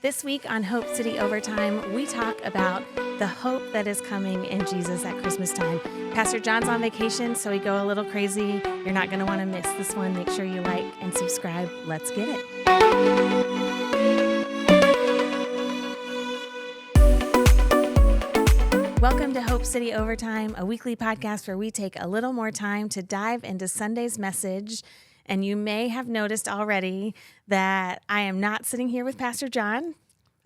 This week on Hope City Overtime, we talk about the hope that is coming in Jesus at Christmas time. Pastor John's on vacation, so we go a little crazy. You're not going to want to miss this one. Make sure you like and subscribe. Let's get it. Welcome to Hope City Overtime, a weekly podcast where we take a little more time to dive into Sunday's message. And you may have noticed already that I am not sitting here with Pastor John.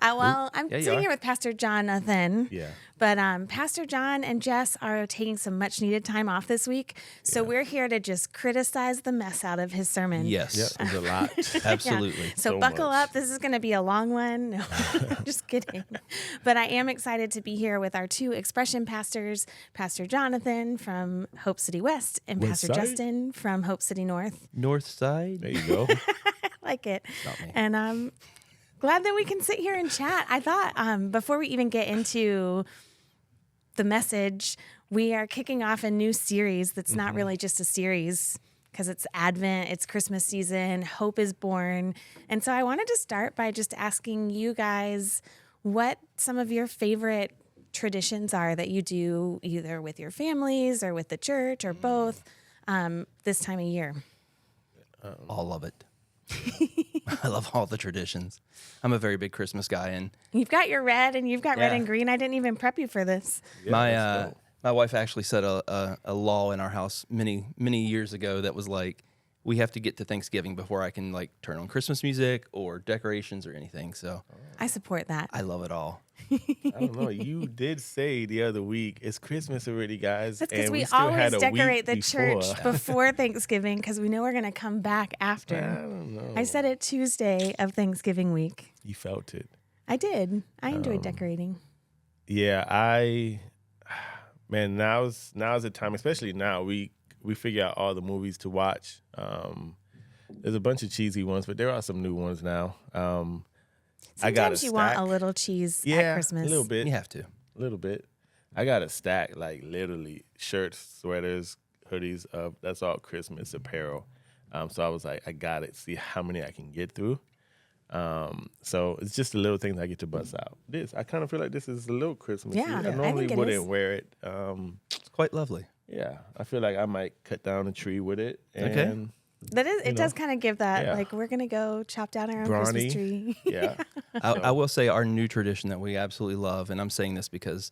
I'm sitting here with Pastor Jonathan. Yeah. But Pastor John and Jess are taking some much needed time off this week. So we're here to just criticize the mess out of his sermon. Yes. Yep, there's a lot. Absolutely. Yeah. So buckle up. This is going to be a long one. No, just kidding. But I am excited to be here with our two expression pastors, Pastor Jonathan from Hope City West and West Pastor side? Justin from Hope City North. North side. There you go. I like it. Not me. And I'm glad that we can sit here and chat. I thought before we even get into the message, we are kicking off a new series that's not really just a series because it's Advent, it's Christmas season, hope is born. And so I wanted to start by just asking you guys what some of your favorite traditions are that you do either with your families or with the church or both this time of year. All of it. I love all the traditions. I'm a very big Christmas guy, and You've got your red and you've got red Yeah. and green. I didn't even prep you for this. Yeah, my wife actually set a law in our house many years ago that was like, we have to get to Thanksgiving before I can like turn on Christmas music or decorations or anything. So I support that. I love it all. I don't know. You did say the other week, it's Christmas already, guys. That's because and we still always had a decorate week the before. church before Thanksgiving because we know we're going to come back I after. don't know. I said it Tuesday of Thanksgiving week. You felt it. I did. I enjoyed decorating. Yeah, man, now's the time, especially now. We figure out all the movies to watch. There's a bunch of cheesy ones, but there are some new ones now. I got a Sometimes you want a stack. little cheese Yeah, at Christmas. a little bit. You have to. A little bit. I got a stack, like literally shirts, sweaters, hoodies. That's all Christmas apparel. So I was like, I got to see how many I can get through. So it's just the little things I get to bust out. I kind of feel like this is a little Christmas. Yeah, I I normally think it wouldn't is. wear it. It's quite lovely. Yeah, I feel like I might cut down a tree with it. And Okay. That is, it does kind of give that, Yeah. like, we're going to go chop down our own Brawny. Christmas tree. Yeah. I will say our new tradition that we absolutely love, and I'm saying this because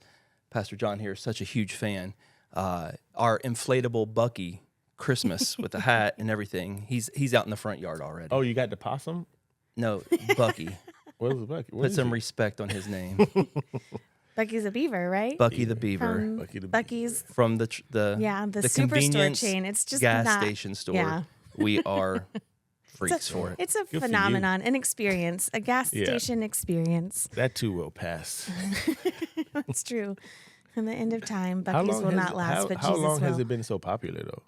Pastor John here is such a huge fan. Our inflatable Bucky Christmas with the hat and everything. He's out in the front yard already. Oh, you got the possum? No, Bucky. What was the bucket? What Put is some it? respect on his name. Bucky's a beaver, right? Bucky the Beaver. From Bucky the Bucky's. From the Superstore convenience chain. It's just gas not, station store. Yeah. We are freaks for it. It's a for you. phenomenon, an experience, a gas Yeah. station experience. That too will pass. It's true. In the end of time, How Bucky's long will has not last, but how Jesus long will. has it been so popular though?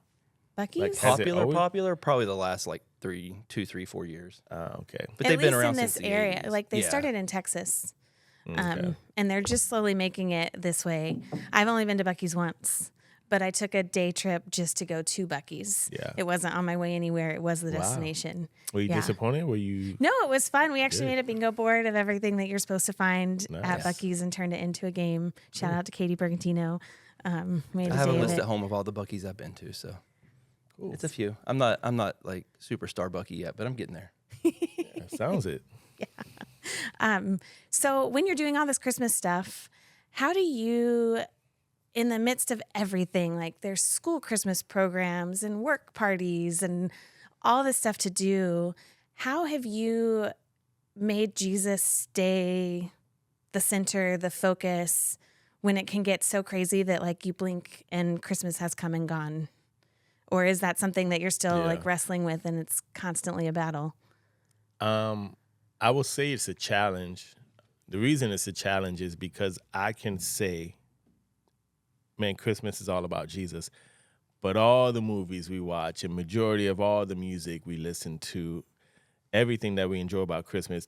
Bucky's? like, has it always- Popular, probably the last like 2, 3, 4 years. Okay. But At they've least been around in this since the area. 80s. Like they Yeah. started in Texas. Okay. And they're just slowly making it this way. I've only been to Bucky's once, but I took a day trip just to go to Bucky's. Yeah. It wasn't on my way anywhere. It was the destination. Were you Yeah. disappointed? Were you? No, it was fun. We actually made a bingo board of everything that you're supposed to find at Nice. Bucky's and turned it into a game. Shout out to Katie Bergantino. Made I a have a day of list it. at home of all the Bucky's I've been to, so Cool. it's a few. I'm not like superstar Bucky yet, but I'm getting there. That sounds it. So when you're doing all this Christmas stuff, how do you, in the midst of everything, like there's school Christmas programs and work parties and all this stuff to do, how have you made Jesus stay the center, the focus, when it can get so crazy that like you blink and Christmas has come and gone? Or is that something that you're still Yeah. like wrestling with and it's constantly a battle? I will say it's a challenge. The reason it's a challenge is because I can say, man, Christmas is all about Jesus. But all the movies we watch and majority of all the music we listen to, everything that we enjoy about Christmas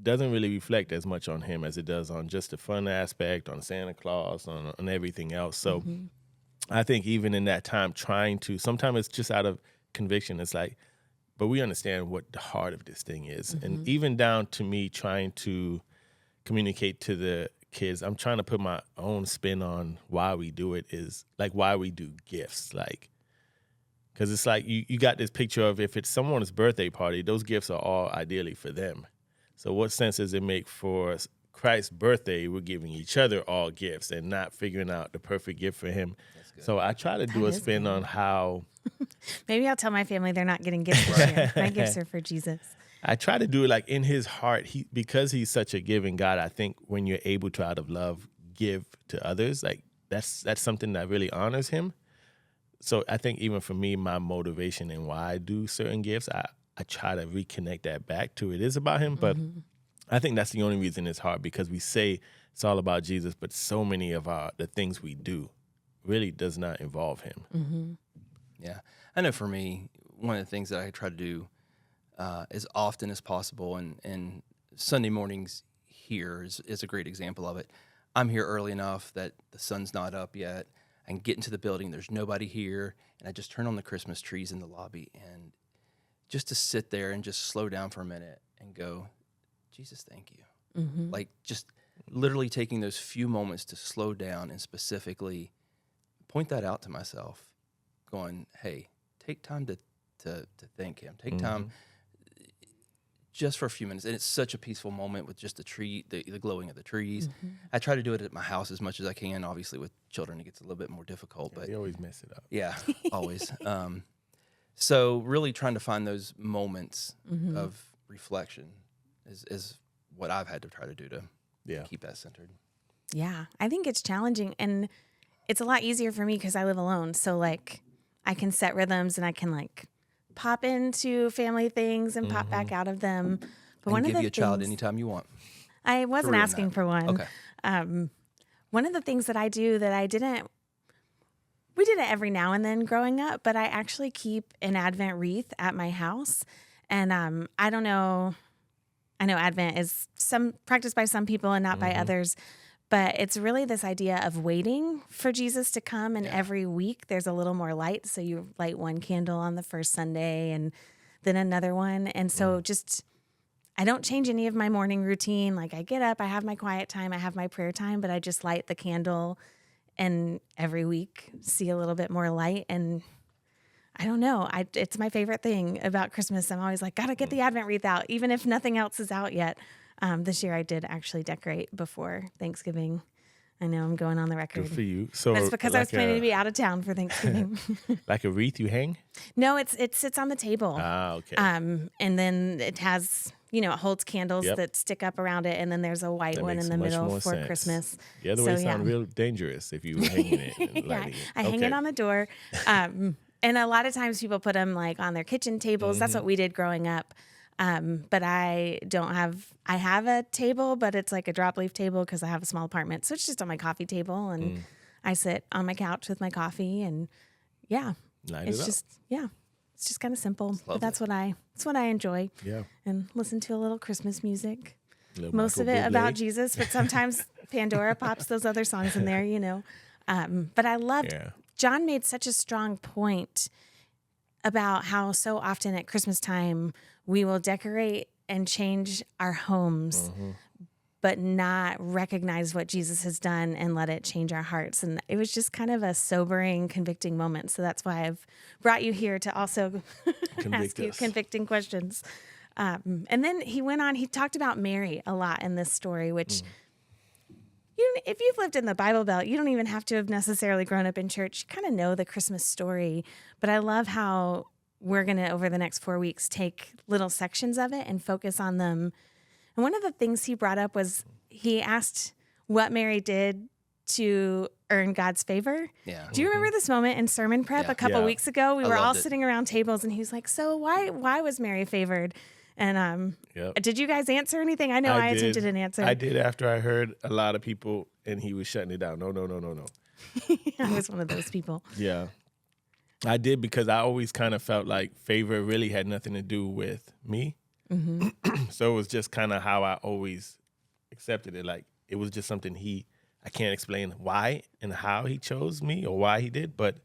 doesn't really reflect as much on him as it does on just the fun aspect, on Santa Claus, on everything else. So I think even in that time sometimes it's just out of conviction. It's like, but we understand what the heart of this thing is. And even down to me trying to communicate to the kids, I'm trying to put my own spin on why we do it, is like why we do gifts. Like, because it's like you got this picture of if it's someone's birthday party, those gifts are all ideally for them. So what sense does it make for Christ's birthday, we're giving each other all gifts and not figuring out the perfect gift for him? So I try to do a spin on how... Maybe I'll tell my family they're not getting gifts this year. My gifts are for Jesus. I try to do it like in his heart. Because he's such a giving God, I think when you're able to, out of love, give to others, like that's something that really honors him. So I think even for me, my motivation and why I do certain gifts, I try to reconnect that back to it is about him. But I think that's the only reason it's hard, because we say it's all about Jesus, but so many of the things we do really does not involve him. Yeah. I know for me, one of the things that I try to do as often as possible, and Sunday mornings here is a great example of it. I'm here early enough that the sun's not up yet. I can get into the building, there's nobody here, and I just turn on the Christmas trees in the lobby, and just to sit there and just slow down for a minute and go, Jesus, thank you. Like just literally taking those few moments to slow down and specifically point that out to myself, going, hey, take time to thank him. Take time just for a few minutes. And it's such a peaceful moment with just the tree, the glowing of the trees. I try to do it at my house as much as I can. Obviously, with children, it gets a little bit more difficult. But You always mess it up. yeah, always. So really trying to find those moments of reflection is what I've had to try to do to keep that centered. Yeah, I think it's challenging, and it's a lot easier for me because I live alone. So like I can set rhythms and I can like pop into family things and pop back out of them. But And give you a child anytime you want. I wasn't ruin asking that. for one. Okay. One of the things that I do that we did it every now and then growing up, but I actually keep an Advent wreath at my house. And I don't know, I know Advent is practiced by some people and not by others, but it's really this idea of waiting for Jesus to come. And every week there's a little more light. So you light one candle on the first Sunday and then another one. And so I don't change any of my morning routine. Like I get up, I have my quiet time, I have my prayer time, but I just light the candle and every week see a little bit more light. And I don't know, it's my favorite thing about Christmas. I'm always like, gotta get the Advent wreath out, even if nothing else is out yet. This year I did actually decorate before Thanksgiving. I know I'm going on the record. Good for you. So That's because I was planning to be out of town for Thanksgiving. like a wreath you hang? No, it sits on the table. Ah, okay. And then it has, it holds candles Yep. that stick up around it, and then there's a white That one makes in the much middle more for sense. Christmas. The other way sounds real dangerous if you were hanging it and Yeah, lighting it. I hang it on the door. And a lot of times people put them like on their kitchen tables. That's what we did growing up. But I have a table, but it's like a drop leaf table because I have a small apartment. So it's just on my coffee table, and I sit on my couch with my coffee, and Light it's it up. it's just kind of simple. But lovely. that's what I enjoy. Yeah. And listen to a little Christmas music. Little Most Michael of it Bublé. about Jesus, but sometimes Pandora pops those other songs in there, But I loved, Yeah. John made such a strong point about how so often at Christmas time we will decorate and change our homes, but not recognize what Jesus has done and let it change our hearts. And it was just kind of a sobering, convicting moment. So that's why I've brought you here to also ask you us. convicting questions. And then he went on, he talked about Mary a lot in this story, which if you've lived in the Bible Belt, you don't even have to have necessarily grown up in church. You kind of know the Christmas story. But I love how we're going to, over the next 4 weeks, take little sections of it and focus on them. And one of the things he brought up was he asked what Mary did to earn God's favor. Yeah. Do you remember this moment in sermon prep a couple Yeah. weeks ago? We I were all loved it. sitting around tables and he was like, so why was Mary favored? And Yep. did you guys answer anything? I know I attempted an answer. I did after I heard a lot of people, and he was shutting it down. No. I was one of those people. Yeah. I did because I always kind of felt like favor really had nothing to do with me. So it was just kind of how I always accepted it. Like it was just something I can't explain why and how he chose me or why he did, but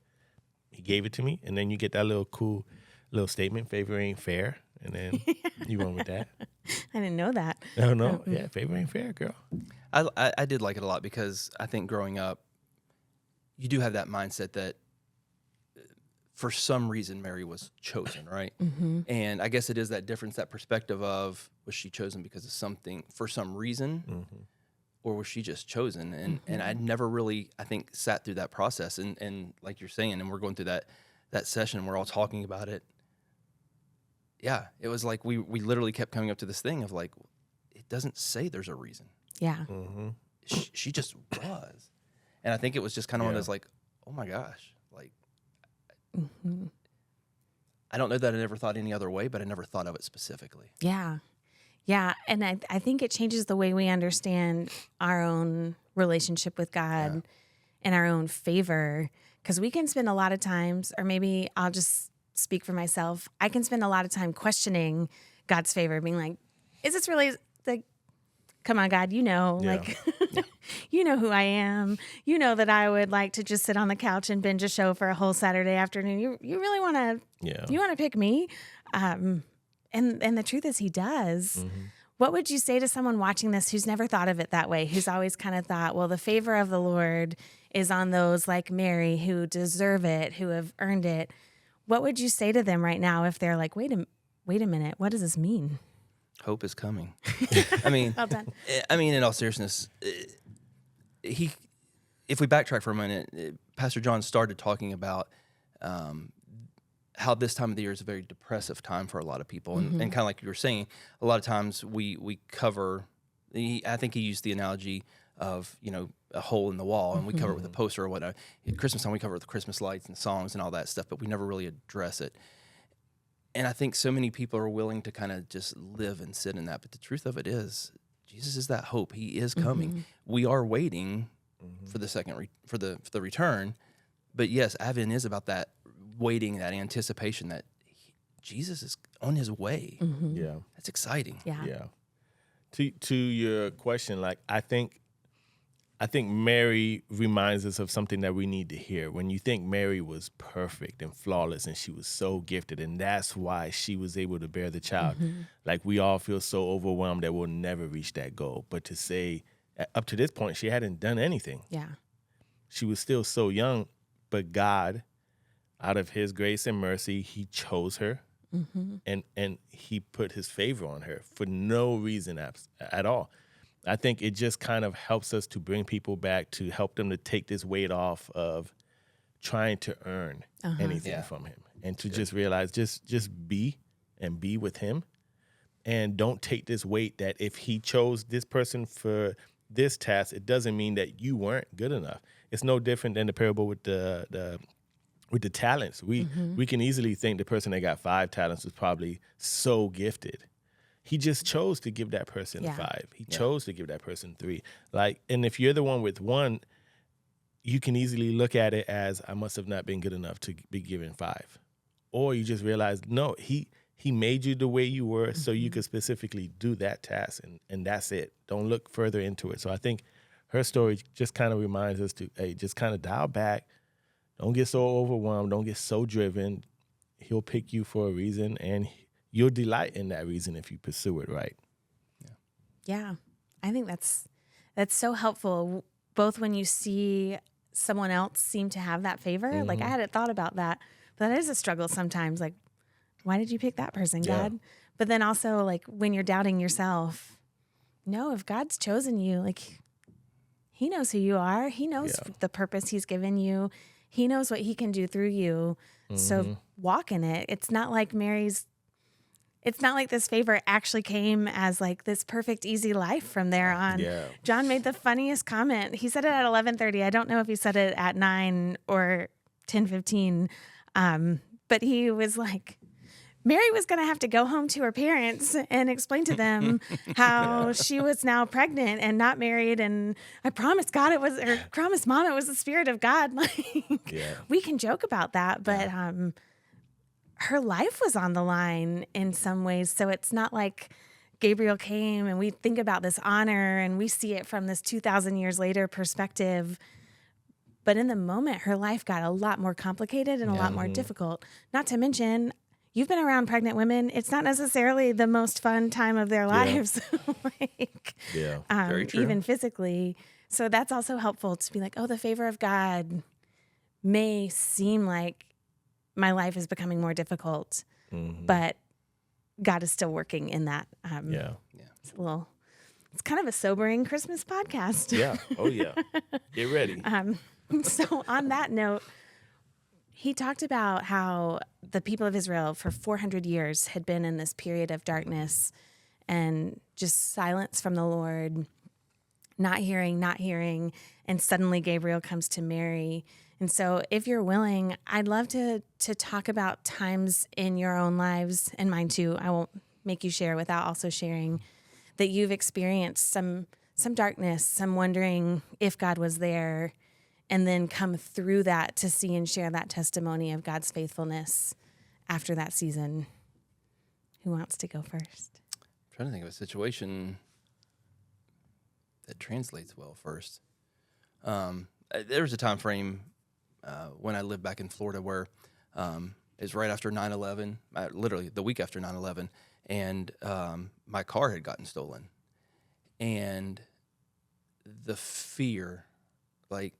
he gave it to me. And then you get that little cool little statement, favor ain't fair. And then you went with that. I didn't know that. No, no. Yeah, favor ain't fair, girl. I did like it a lot because I think growing up, you do have that mindset that for some reason Mary was chosen, right? And I guess it is that difference, that perspective of, was she chosen because of something, for some reason, or was she just chosen? And I never really, I think, sat through that process. And like you're saying, and we're going through that session, we're all talking about it. Yeah, it was like we literally kept coming up to this thing of like, it doesn't say there's a reason. Yeah. She just was. And I think it was just kind of one of those like, oh my gosh, like, I don't know that I never thought any other way, but I never thought of it specifically. Yeah. Yeah. And I think it changes the way we understand our own relationship with God and our own favor. Because we can spend a lot of times, or maybe I'll just speak for myself, I can spend a lot of time questioning God's favor, being like, is this really like, come on, God, you know, like, you know who I am. You know that I would like to just sit on the couch and binge a show for a whole Saturday afternoon. You really want to, you want to pick me? And the truth is he does. What would you say to someone watching this who's never thought of it that way, who's always kind of thought, well, the favor of the Lord is on those like Mary who deserve it, who have earned it? What would you say to them right now if they're like, wait a minute, what does this mean? Hope is coming. I mean, Well done. I mean, in all seriousness, if we backtrack for a minute, Pastor John started talking about how this time of the year is a very depressive time for a lot of people. And kind of like you were saying, a lot of times we cover, I think he used the analogy of, you know, a hole in the wall, and we cover it with a poster or whatnot. At Christmas time, we cover it with Christmas lights and songs and all that stuff, but we never really address it. And I think so many people are willing to kind of just live and sit in that. But the truth of it is, Jesus is that hope. He is coming. We are waiting for the second for the return. But yes, Advent is about that waiting, that anticipation that Jesus is on his way. Yeah. That's exciting. Yeah. To your question, like I think Mary reminds us of something that we need to hear. When you think Mary was perfect and flawless and she was so gifted, and that's why she was able to bear the child. Like we all feel so overwhelmed that we'll never reach that goal. But to say up to this point, she hadn't done anything. Yeah. She was still so young, but God, out of his grace and mercy, he chose her and he put his favor on her for no reason at all. I think it just kind of helps us to bring people back, to help them to take this weight off of trying to earn anything from him, and to just realize, just be and be with him, and don't take this weight that if he chose this person for this task, it doesn't mean that you weren't good enough. It's no different than the parable with the talents. We can easily think the person that got 5 talents was probably so gifted. He just chose to give that person 5. He chose to give that person 3. Like, and if you're the one with 1, you can easily look at it as, I must have not been good enough to be given 5. Or you just realize, no, he made you the way you were so you could specifically do that task, and that's it. Don't look further into it. So I think her story just kind of reminds us to, hey, just kind of dial back. Don't get so overwhelmed. Don't get so driven. He'll pick you for a reason, and you'll delight in that reason if you pursue it right. Yeah. I think that's so helpful, both when you see someone else seem to have that favor. Like I hadn't thought about that, but that is a struggle sometimes. Like, why did you pick that person, God? But then also like when you're doubting yourself, no, if God's chosen you, like he knows who you are. He knows the purpose he's given you. He knows what he can do through you. So walk in it. It's not like this favor actually came as like this perfect, easy life from there on. Yeah. John made the funniest comment. He said it at 11:30. I don't know if he said it at 9 or 10:15. But he was like, Mary was going to have to go home to her parents and explain to them how she was now pregnant and not married. And I promised God promised Mom it was the Spirit of God. Like, we can joke about that, but her life was on the line in some ways. So it's not like Gabriel came and we think about this honor and we see it from this 2,000 years later perspective. But in the moment, her life got a lot more complicated and a lot more difficult. Not to mention, you've been around pregnant women. It's not necessarily the most fun time of their lives, like, Yeah. Very true. even physically. So that's also helpful to be like, oh, the favor of God may seem like my life is becoming more difficult, but God is still working in that. Yeah. It's kind of a sobering Christmas podcast. Yeah. Oh, yeah. Get ready. So on that note, he talked about how the people of Israel for 400 years had been in this period of darkness and just silence from the Lord, not hearing, and suddenly Gabriel comes to Mary. And so if you're willing, I'd love to talk about times in your own lives, and mine too. I won't make you share without also sharing that you've experienced some darkness, some wondering if God was there, and then come through that to see and share that testimony of God's faithfulness after that season. Who wants to go first? I'm trying to think of a situation that translates well first. There was a time frame when I lived back in Florida where it was right after 9/11, literally the week after 9/11, and my car had gotten stolen. And the fear, like,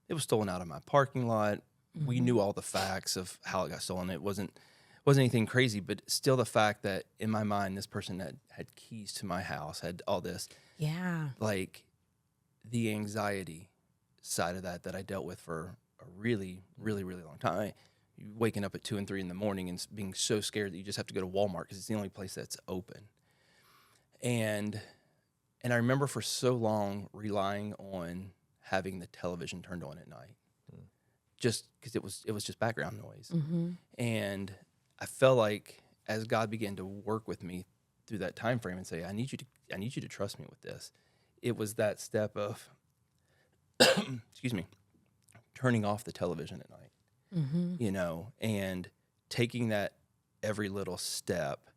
it was stolen out of my parking lot. We knew all the facts of how it got stolen. It wasn't anything crazy, but still the fact that in my mind, this person had keys to my house, had all this. Yeah. Like, the anxiety side of that I dealt with for a really, really, really long time. Waking up at 2 and 3 in the morning and being so scared that you just have to go to Walmart because it's the only place that's open. And I remember for so long relying on having the television turned on at night, just because it was just background noise. And I felt like as God began to work with me through that time frame and say, I need you to trust me with this. It was that step of, excuse me, turning off the television at night, and taking that every little step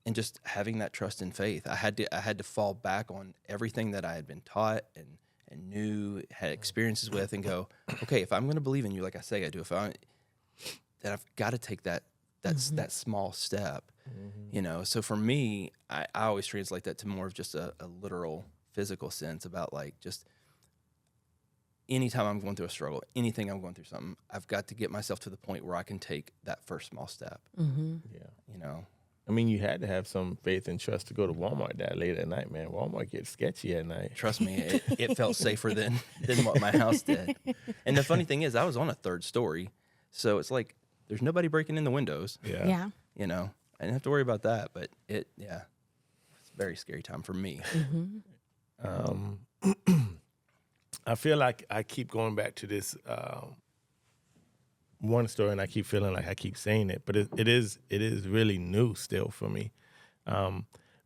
and just having that trust and faith. I had to fall back on everything that I had been taught and knew, had experiences with, and go, okay, if I'm going to believe in you, like I say I do, then I've got to take that small step, So for me, I always translate that to more of just a literal physical sense about, like, just anytime I'm going through a struggle, anything I'm going through something, I've got to get myself to the point where I can take that first small step. Yeah. I mean, you had to have some faith and trust to go to Walmart that late at night, man. Walmart gets sketchy at night. Trust me, it felt safer than what my house did. And the funny thing is, I was on a 3rd story, so it's like there's nobody breaking in the windows. Yeah. I didn't have to worry about that, but it's a very scary time for me. I feel like I keep going back to this one story, and I keep feeling like I keep saying it, but it is really new still for me.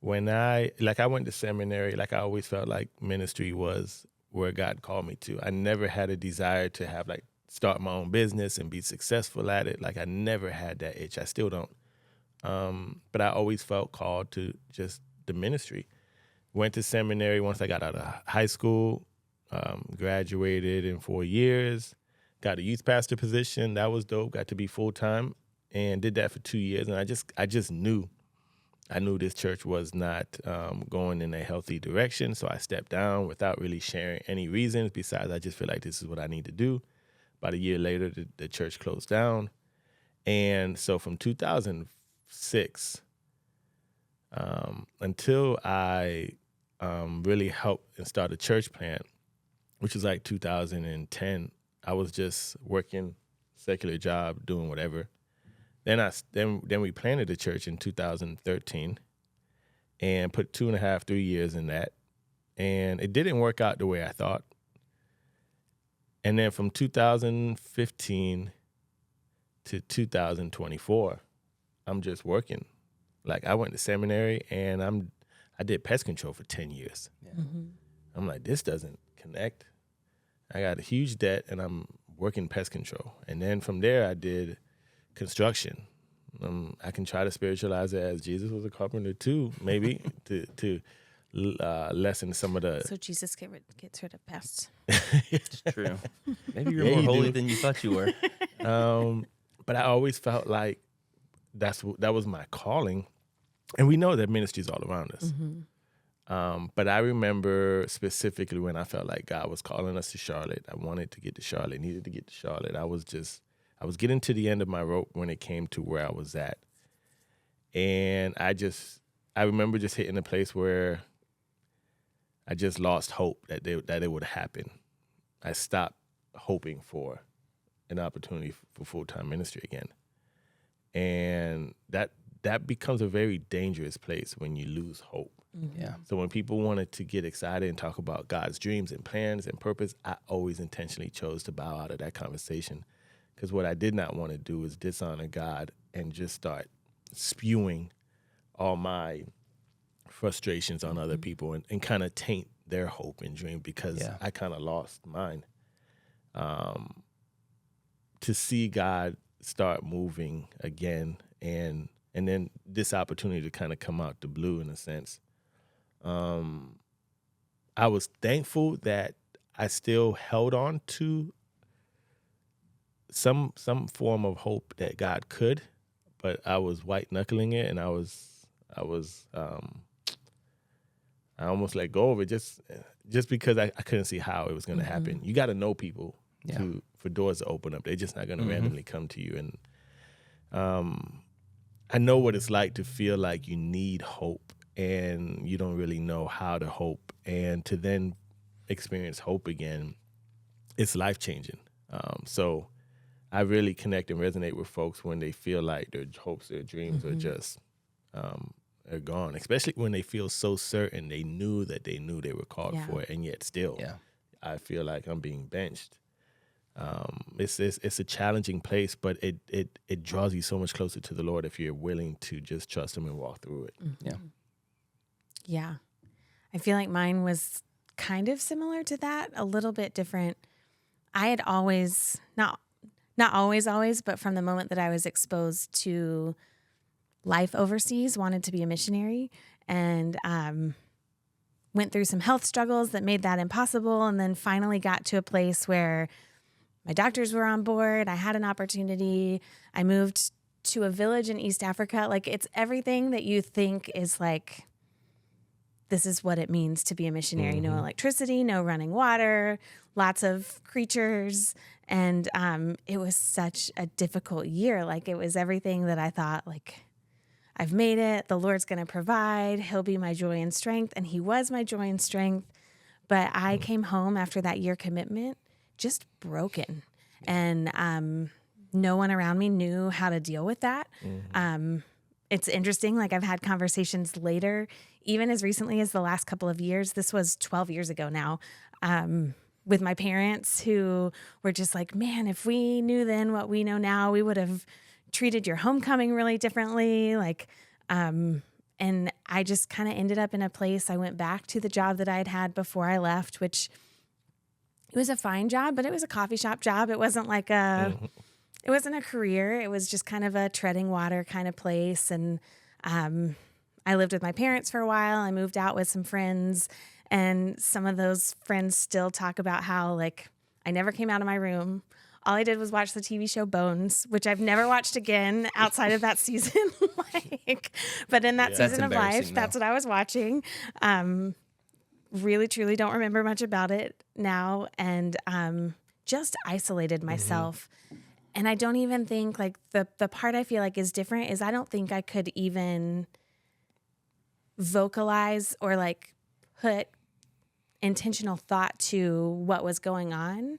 When I went to seminary, like, I always felt like ministry was where God called me to. I never had a desire to have, like, start my own business and be successful at it. Like, I never had that itch. I still don't. But I always felt called to just the ministry. Went to seminary once I got out of high school, graduated in 4 years, got a youth pastor position. That was dope. Got to be full-time and did that for 2 years. And I just knew this church was not going in a healthy direction. So I stepped down without really sharing any reasons besides I just feel like this is what I need to do. About a year later, the church closed down. And so from 2006 until I really helped and started a church plant, which was like 2010, I was just working secular job, doing whatever. Then we planted the church in 2013 and put 2.5, 3 years in that. And it didn't work out the way I thought. And then from 2015 to 2024, I'm just working. Like, I went to seminary and I did pest control for 10 years. Yeah. I'm like, this doesn't connect. I got a huge debt and I'm working pest control. And then from there, I did construction. I can try to spiritualize it as Jesus was a carpenter too, maybe, to lessen some of the... So Jesus gets rid of pests. It's true. Maybe you're more holy than you thought you were. But I always felt like that was my calling. And we know that ministry is all around us. But I remember specifically when I felt like God was calling us to Charlotte. I wanted to get to Charlotte, needed to get to Charlotte. I was getting to the end of my rope when it came to where I was at. And I remember just hitting a place where I just lost hope that it would happen. I stopped hoping for an opportunity for full-time ministry again. And that becomes a very dangerous place when you lose hope. Yeah. So when people wanted to get excited and talk about God's dreams and plans and purpose, I always intentionally chose to bow out of that conversation, because what I did not want to do is dishonor God and just start spewing all my frustrations on other people and kind of taint their hope and dream, because I kind of lost mine. To see God start moving again and then this opportunity to kind of come out the blue in a sense. I was thankful that I still held on to some form of hope that God could, but I was white knuckling it, and I almost let go of it just because I couldn't see how it was going to happen. You got to know people for doors to open up. They're just not going to randomly come to you. And I know what it's like to feel like you need hope and you don't really know how to hope, and to then experience hope again, it's life-changing. So I really connect and resonate with folks when they feel like their hopes, their dreams are just are gone, especially when they feel so certain they knew they were called for it, and yet still I feel like I'm being benched. It's a challenging place, but it draws you so much closer to the Lord if you're willing to just trust Him and walk through it. Yeah. I feel like mine was kind of similar to that, a little bit different. I had always, not always, but from the moment that I was exposed to life overseas, wanted to be a missionary, and went through some health struggles that made that impossible, and then finally got to a place where my doctors were on board. I had an opportunity. I moved to a village in East Africa. Like, it's everything that you think is like, this is what it means to be a missionary. No electricity, no running water, lots of creatures. And it was such a difficult year. Like, it was everything that I thought, like, I've made it. The Lord's going to provide. He'll be my joy and strength. And He was my joy and strength. But I came home after that year commitment just broken. And no one around me knew how to deal with that. It's interesting. Like, I've had conversations later, even as recently as the last couple of years. This was 12 years ago now, with my parents, who were just like, man, if we knew then what we know now, we would have treated your homecoming really differently. Like, and I just kind of ended up in a place. I went back to the job that I'd had before I left, which it was a fine job, but it was a coffee shop job. It wasn't like it wasn't a career. It was just kind of a treading water kind of place. And I lived with my parents for a while. I moved out with some friends, and some of those friends still talk about how, like, I never came out of my room. All I did was watch the TV show Bones, which I've never watched again outside of that season. But in that season of life, that's what I was watching. Really, truly don't remember much about it now, and just isolated myself. And I don't even think, like, the part I feel like is different is I don't think I could even vocalize or, like, put intentional thought to what was going on.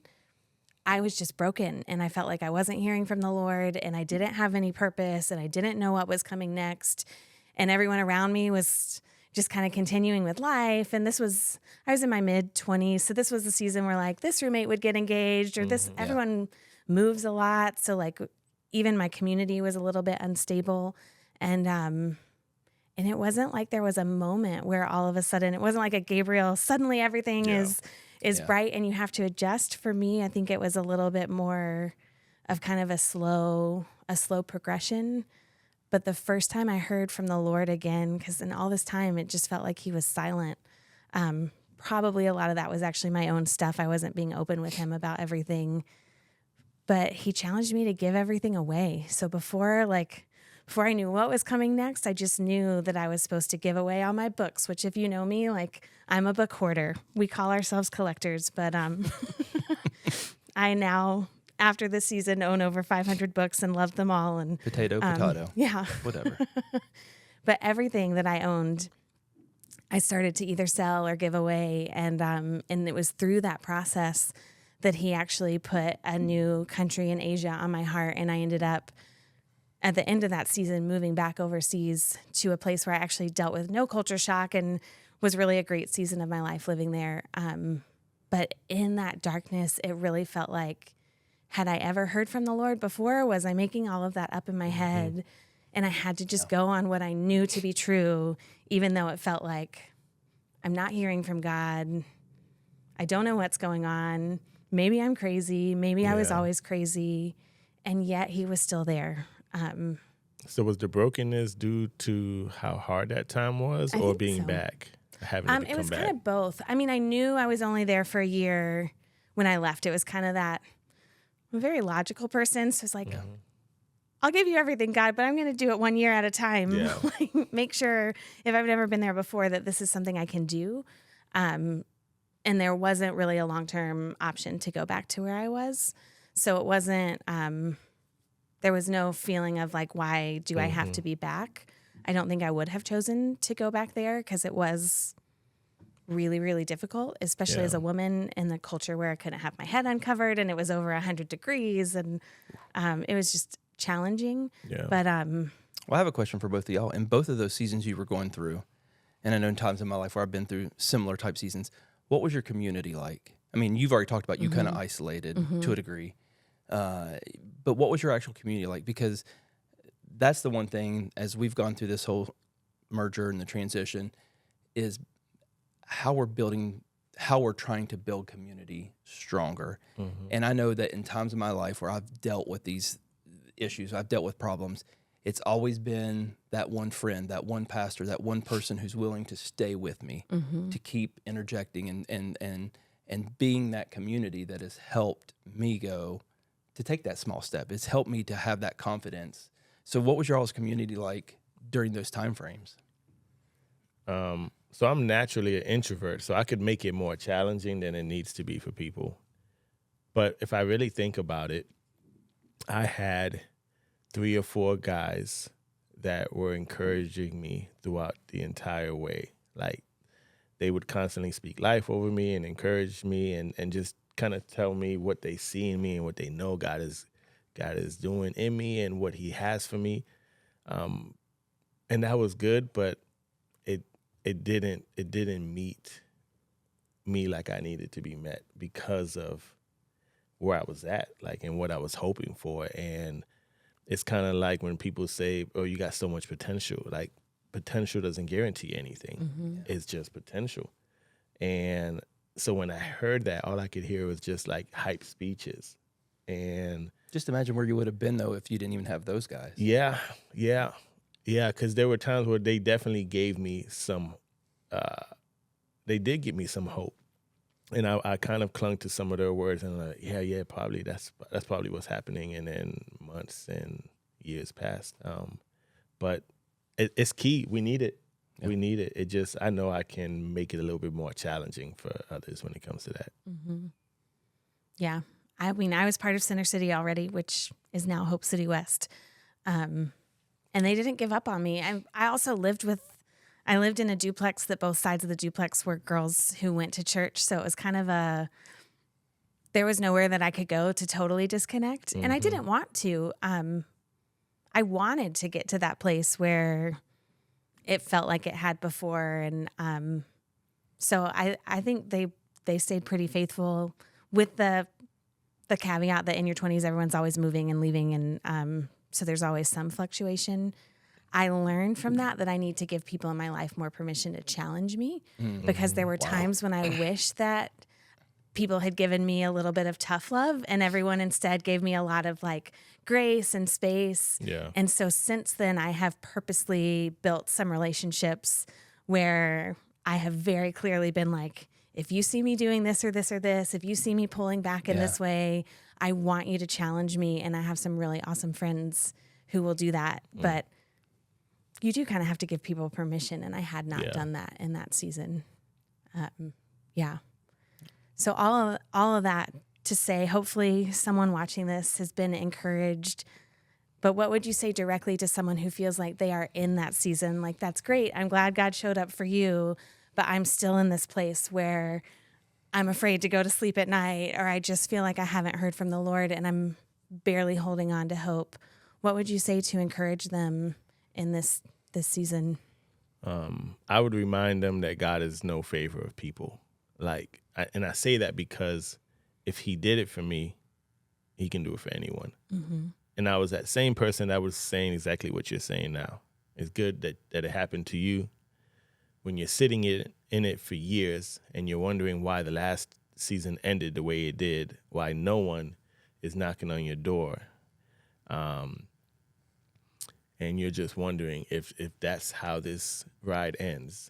I was just broken, and I felt like I wasn't hearing from the Lord, and I didn't have any purpose, and I didn't know what was coming next. And everyone around me was just kind of continuing with life. And I was in my mid-20s. So this was the season where, like, this roommate would get engaged, or everyone moves a lot. So, like, even my community was a little bit unstable. And it wasn't like there was a moment where all of a sudden, it wasn't like a Gabriel, suddenly everything is bright and you have to adjust. For me, I think it was a little bit more of kind of a slow progression. But the first time I heard from the Lord again, because in all this time, it just felt like He was silent. Probably a lot of that was actually my own stuff. I wasn't being open with Him about everything. But He challenged me to give everything away. So before before I knew what was coming next, I just knew that I was supposed to give away all my books, which if you know me, like I'm a book hoarder. We call ourselves collectors, but I now, after this season, own over 500 books and love them all. And Potato. yeah. Whatever. But everything that I owned, I started to either sell or give away. And it was through that process that he actually put a new country in Asia on my heart. And I ended up, at the end of that season, moving back overseas to a place where I actually dealt with no culture shock and was really a great season of my life living there. But in that darkness, it really felt like, had I ever heard from the Lord before? Was I making all of that up in my head? And I had to just go on what I knew to be true, even though it felt like I'm not hearing from God. I don't know what's going on. Maybe I'm crazy. Maybe I was always crazy. And yet he was still there. So was the brokenness due to how hard that time was, I or think being so. back, having to It come was back? kind of both. I mean, I knew I was only there for a year when I left. It was kind of that, I'm a very logical person. So it's like, I'll give you everything, God, but I'm going to do it 1 year at a time. Yeah. Like, make sure if I've never been there before that this is something I can do. And there wasn't really a long-term option to go back to where I was. So it wasn't, there was no feeling of like, why do I have to be back? I don't think I would have chosen to go back there because it was really, really difficult, especially as a woman in the culture where I couldn't have my head uncovered and it was over 100 degrees. And it was just challenging. Yeah. But Well, I have a question for both of y'all. In both of those seasons you were going through, and I know times in my life where I've been through similar type seasons, what was your community like? I mean, you've already talked about you kind of isolated to a degree. But what was your actual community like? Because that's the one thing, as we've gone through this whole merger and the transition, is how we're trying to build community stronger. And I know that in times of my life where I've dealt with these issues, I've dealt with problems, it's always been that one friend, that one pastor, that one person who's willing to stay with me, to keep interjecting and being that community that has helped me go to take that small step. It's helped me to have that confidence. So what was your all's community like during those time frames? So I'm naturally an introvert, so I could make it more challenging than it needs to be for people. But if I really think about it, I had 3 or 4 guys that were encouraging me throughout the entire way. Like, they would constantly speak life over me and encourage me and just kind of tell me what they see in me and what they know God is doing in me and what he has for me. And that was good, but it didn't meet me like I needed to be met because of where I was at, like, and what I was hoping for. And it's kind of like when people say, oh, you got so much potential. Like, potential doesn't guarantee anything. It's just potential. And so when I heard that, all I could hear was just like hype speeches. And Just imagine where you would have been, though, if you didn't even have those guys. yeah, because there were times where they definitely gave me some, they did give me some hope. And I kind of clung to some of their words and like, yeah, probably that's probably what's happening. And then months and years passed. But it's key. We need it. Yeah. We need it. It just, I know I can make it a little bit more challenging for others when it comes to that. yeah, I mean, I was part of Center City already, which is now Hope City West. And they didn't give up on me. I also lived in a duplex that both sides of the duplex were girls who went to church. So it was kind of there was nowhere that I could go to totally disconnect. And I didn't want to. I wanted to get to that place where it felt like it had before. And so I think they stayed pretty faithful with the caveat that in your 20s, everyone's always moving and leaving. And so there's always some fluctuation. I learned from that I need to give people in my life more permission to challenge me because there were times when I wish that people had given me a little bit of tough love and everyone instead gave me a lot of like grace and space. Yeah. And so since then I have purposely built some relationships where I have very clearly been like, if you see me doing this or this or this, if you see me pulling back in this way, I want you to challenge me. And I have some really awesome friends who will do that. But you do kind of have to give people permission, and I had not Yeah. done that in that season. Yeah. So all of that to say, hopefully someone watching this has been encouraged. But what would you say directly to someone who feels like they are in that season? Like, that's great. I'm glad God showed up for you, but I'm still in this place where I'm afraid to go to sleep at night, or I just feel like I haven't heard from the Lord and I'm barely holding on to hope. What would you say to encourage them in this season? I would remind them that God is no favor of people. And I say that because if he did it for me, he can do it for anyone. Mm-hmm. And I was that same person that was saying exactly what you're saying now. It's good that it happened to you when you're sitting in it for years and you're wondering why the last season ended the way it did, why no one is knocking on your door. And you're just wondering if that's how this ride ends.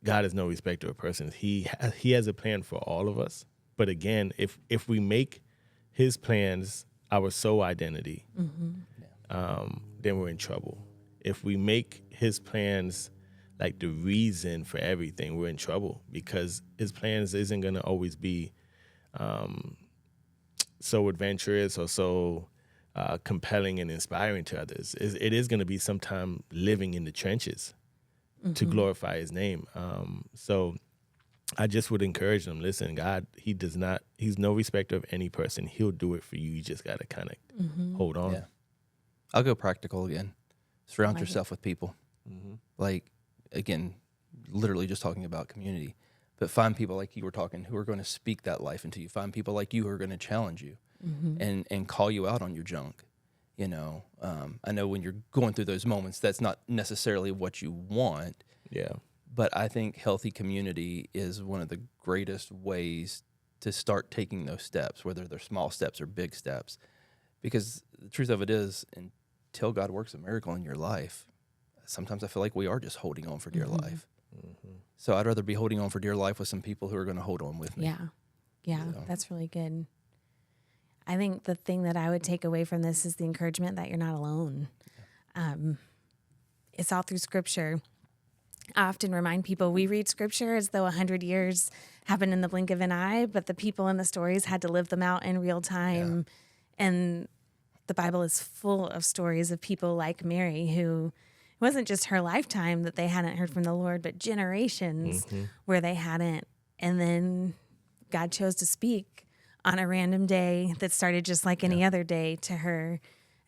God is no respecter of persons. He has a plan for all of us. But again, if we make his plans our sole identity, then we're in trouble. If we make his plans like the reason for everything, we're in trouble, because his plans isn't going to always be so adventurous or so compelling and inspiring to others. It is going to be sometime living in the trenches to glorify his name. So I just would encourage them, listen, God, he's no respecter of any person. He'll do it for you. You just got to kind of hold on. Yeah. I'll go practical again. Surround I like yourself with people. Like, again, literally just talking about community. But find people like you were talking who are going to speak that life into you. Find people like you who are going to challenge you and call you out on your junk. You know, I know when you're going through those moments, that's not necessarily what you want. Yeah. But I think healthy community is one of the greatest ways to start taking those steps, whether they're small steps or big steps. Because the truth of it is, until God works a miracle in your life, sometimes I feel like we are just holding on for dear life. So I'd rather be holding on for dear life with some people who are going to hold on with me. Yeah, that's really good. I think the thing that I would take away from this is the encouragement that you're not alone. It's all through Scripture. I often remind people we read Scripture as though 100 years happened in the blink of an eye, but the people in the stories had to live them out in real time. And the Bible is full of stories of people like Mary, who it wasn't just her lifetime that they hadn't heard from the Lord, but generations where they hadn't. And then God chose to speak on a random day that started just like any other day to her.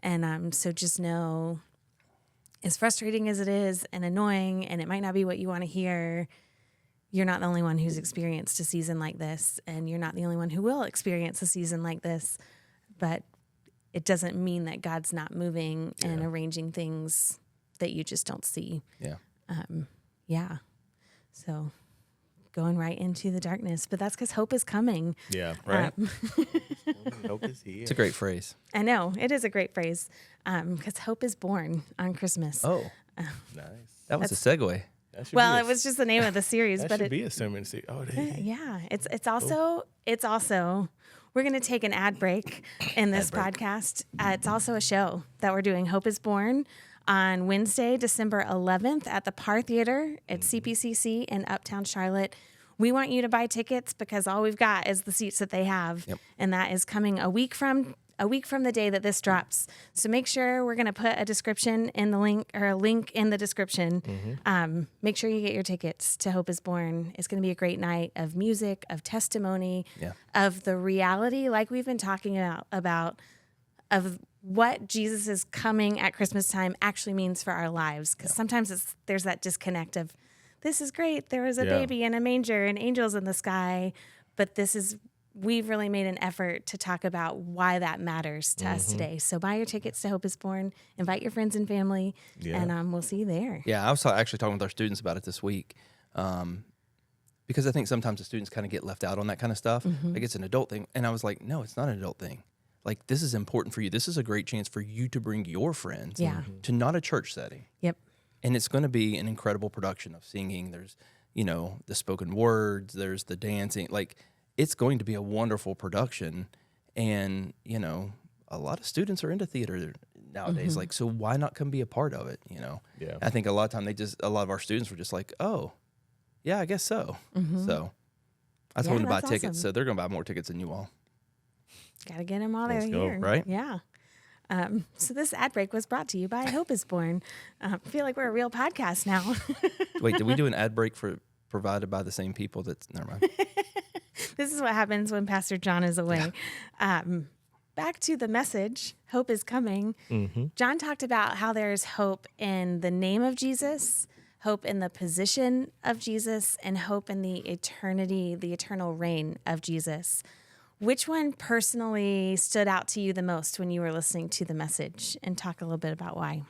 And so just know, as frustrating as it is and annoying, and it might not be what you want to hear, you're not the only one who's experienced a season like this, and you're not the only one who will experience a season like this. But it doesn't mean that God's not moving and arranging things that you just don't see. Yeah. So going right into the darkness, but that's because hope is coming. Yeah. Right. Hope is here. It's a great phrase. I know it is a great phrase, because hope is born on Christmas. Oh, Nice. that was a segue. That should Well, be it was just the name of the series, that but should it, be a sermon series. Oh, there. yeah, it's also we're going to take an ad break in this podcast. It's also a show that we're doing. Hope is Born on Wednesday, December 11th at the Parr Theater at CPCC in Uptown Charlotte. We want you to buy tickets because all we've got is the seats that they have, and that is coming a week from the day that this drops. So make sure we're going to put a description in the link, or a link in the description. Make sure you get your tickets to Hope is Born. It's going to be a great night of music, of testimony, of the reality, like we've been talking about of what Jesus is coming at Christmas time actually means for our lives. Because sometimes there's that disconnect of, this is great, there was a baby in a manger and angels in the sky, but we've really made an effort to talk about why that matters to us today. So buy your tickets to Hope is Born, invite your friends and family, and we'll see you there. Yeah, I was actually talking with our students about it this week, because I think sometimes the students kind of get left out on that kind of stuff. Like, it's an adult thing. And I was like, no, it's not an adult thing. Like, this is important for you. This is a great chance for you to bring your friends to not a church setting. Yep. And it's going to be an incredible production of singing. There's, the spoken words, there's the dancing. Like, it's going to be a wonderful production. And, a lot of students are into theater nowadays. Like, so why not come be a part of it? You know? Yeah. I think a lot of time a lot of our students were just like, oh, yeah, I guess so. So I told them to buy that's tickets. awesome. So they're going to buy more tickets than you all. Got to get them while they're Let's go, here. right? Yeah. So this ad break was brought to you by Hope is Born. I feel like we're a real podcast now. Wait, did we do an ad break provided by the same people? Never mind. This is what happens when Pastor John is away. Back to the message, hope is coming. John talked about how there's hope in the name of Jesus, hope in the position of Jesus, and hope in the eternal reign of Jesus. Which one personally stood out to you the most when you were listening to the message? And talk a little bit about why.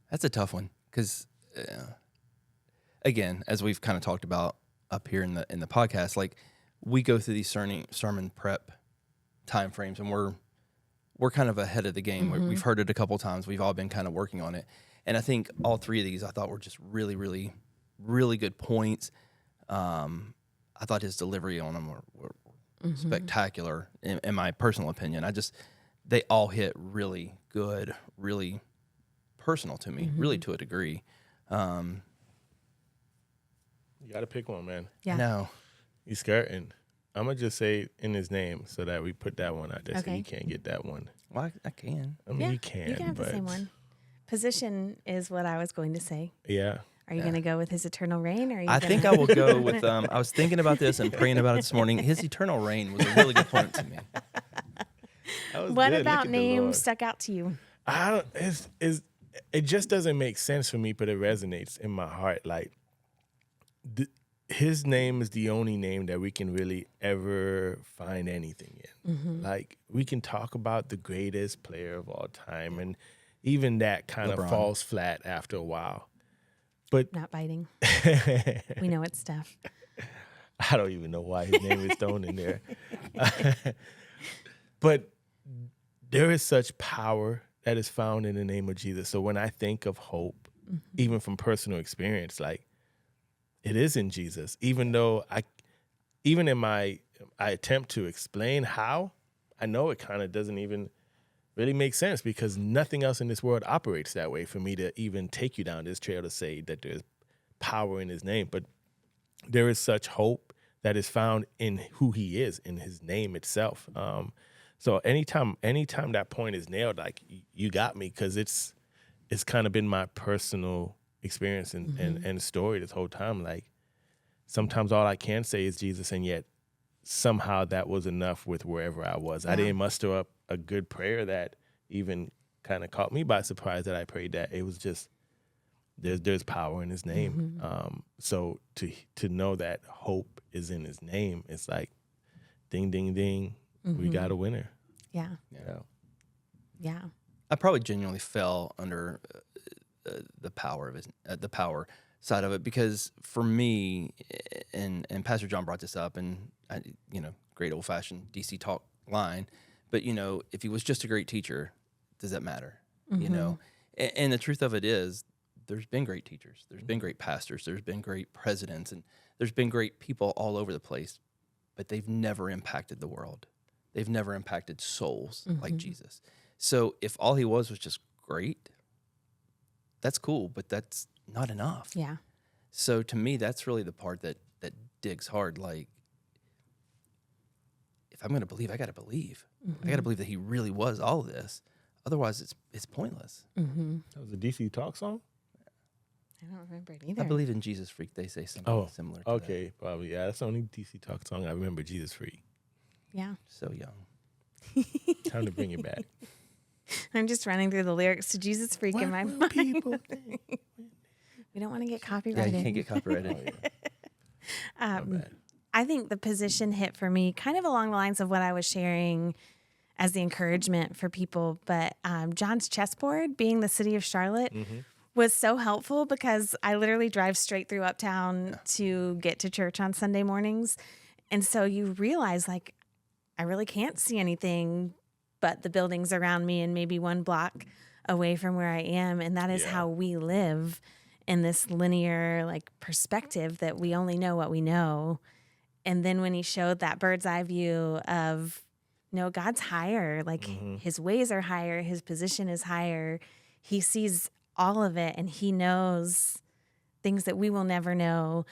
That's a tough one because, again, as we've kind of talked about up here in the podcast, like we go through these sermon prep time frames, and we're kind of ahead of the game. We've heard it a couple times. We've all been kind of working on it, and I think all three of these I thought were just really, really, really good points. I thought his delivery on them were spectacular, in my personal opinion. They all hit really good, really personal to me, really to a degree. You got to pick one, man. Yeah. No, You skirting. I'm going to just say in his name so that we put that one out there so Okay. you can't get that one. well, I can. I mean, Yeah, you can. You can have but the same one. Position is what I was going to say. Yeah. Are you going to go with his eternal reign? Or are you I gonna... think I will go with. I was thinking about this and praying about it this morning. His eternal reign was a really good point to me. That was What good. Look about at the name Lord. stuck out to you? I don't. It just doesn't make sense for me, but it resonates in my heart. Like, his name is the only name that we can really ever find anything in. Like, we can talk about the greatest player of all time, and even that kind of LeBron. falls flat after a while. But Not biting. We know it's Steph. I don't even know why his name is thrown in there. But there is such power that is found in the name of Jesus. So when I think of hope, even from personal experience, like, it is in Jesus. Even though I attempt to explain how, I know it kind of doesn't even really make sense because nothing else in this world operates that way for me to even take you down this trail to say that there's power in his name. But there is such hope that is found in who he is, in his name itself. So anytime that point is nailed, like, you got me, because it's kind of been my personal experience and story this whole time. Like, sometimes all I can say is Jesus, and yet somehow that was enough with wherever I was. I didn't muster up a good prayer that even kind of caught me by surprise that I prayed that. It was just, there's power in his name. So to know that hope is in his name, it's like, ding, ding, ding, we got a winner. Yeah. Yeah. Yeah. I probably genuinely fell under the power of the power side of it, because for me, and Pastor John brought this up, and I, great old fashioned DC talk line, but if he was just a great teacher, does that matter? And the truth of it is, there's been great teachers, there's been great pastors, there's been great presidents, and there's been great people all over the place, but they've never impacted the world. They've never impacted souls like Jesus. So if all he was just great, that's cool, but that's not enough. Yeah. So to me, that's really the part that digs hard. Like, if I'm going to believe, I got to believe. I got to believe that he really was all of this. Otherwise, it's pointless. That was a DC Talk song? I don't remember it either. I believe in Jesus Freak. They say something similar to Okay, probably. Yeah, that's the only DC Talk song I remember, Jesus Freak. Yeah. that. So young. Time to bring it back. I'm just running through the lyrics to Jesus Freak in my mind. People think? We don't want to get Yeah, copyrighted. you can't get copyrighted. My bad. I think the position hit for me kind of along the lines of what I was sharing as the encouragement for people. But John's chessboard, being the city of Charlotte, was so helpful because I literally drive straight through Uptown to get to church on Sunday mornings. And so you realize, like, I really can't see anything but the buildings around me and maybe one block away from where I am. And that is how we live in this linear, like, perspective that we only know what we know. And then when he showed that bird's eye view of, no, God's higher, like his ways are higher, his position is higher. He sees all of it and he knows things that we will never know,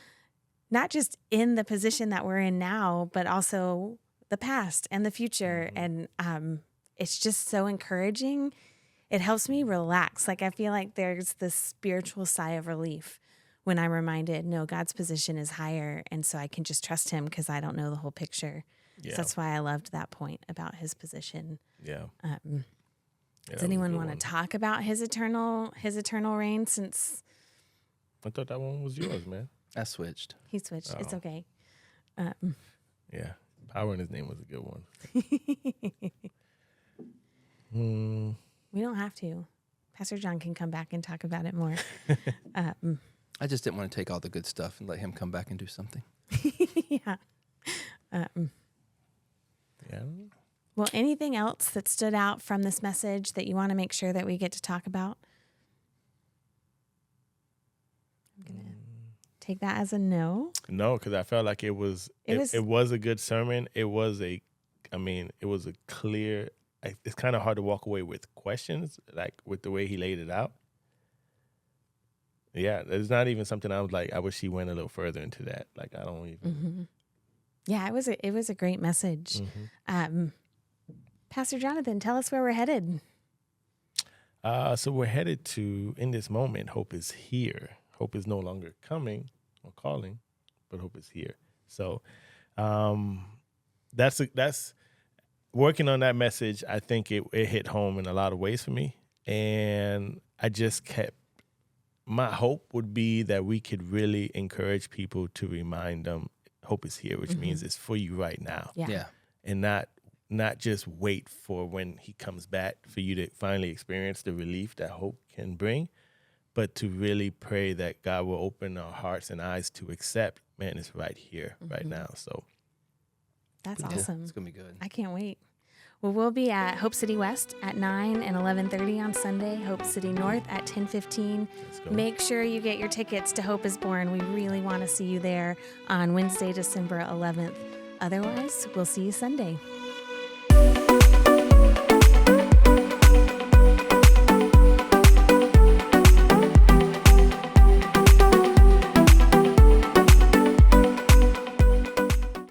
not just in the position that we're in now, but also the past and the future. And it's just so encouraging. It helps me relax. Like I feel like there's this spiritual sigh of relief when I'm reminded, no, God's position is higher. And so I can just trust him because I don't know the whole picture. Yeah. So that's why I loved that point about his position. Yeah. Does that was a anyone good want to one. talk about his eternal reign, since I thought that one was yours, man. I switched. he switched? It's Oh. okay. Yeah. Power in his name was a good one. We don't have to. Pastor John can come back and talk about it more. I just didn't want to take all the good stuff and let him come back and do something. Yeah. Yeah. Well, anything else that stood out from this message that you want to make sure that we get to talk about? I'm going to take that as a no. No, because I felt like it was a good sermon. It was a clear. It's kind of hard to walk away with questions, like with the way he laid it out. Yeah, there's not even something I was like, I wish he went a little further into that. Like I don't even. Yeah, it was a great message. Pastor Jonathan, tell us where we're headed. So we're headed to, in this moment, hope is here. Hope is no longer coming or calling, but hope is here. So that's working on that message. I think it hit home in a lot of ways for me. And I just my hope would be that we could really encourage people to remind them hope is here, which means it's for you right now. Yeah. And not just wait for when he comes back for you to finally experience the relief that hope can bring, but to really pray that God will open our hearts and eyes to accept, man, it's right here, right now. So That's Yeah, awesome. it's going to be good. I can't wait. Well, we'll be at Hope City West at 9 and 11:30 on Sunday, Hope City North at 10:15. let's go. Make sure you get your tickets to Hope is Born. We really want to see you there on Wednesday, December 11th. Otherwise, we'll see you Sunday.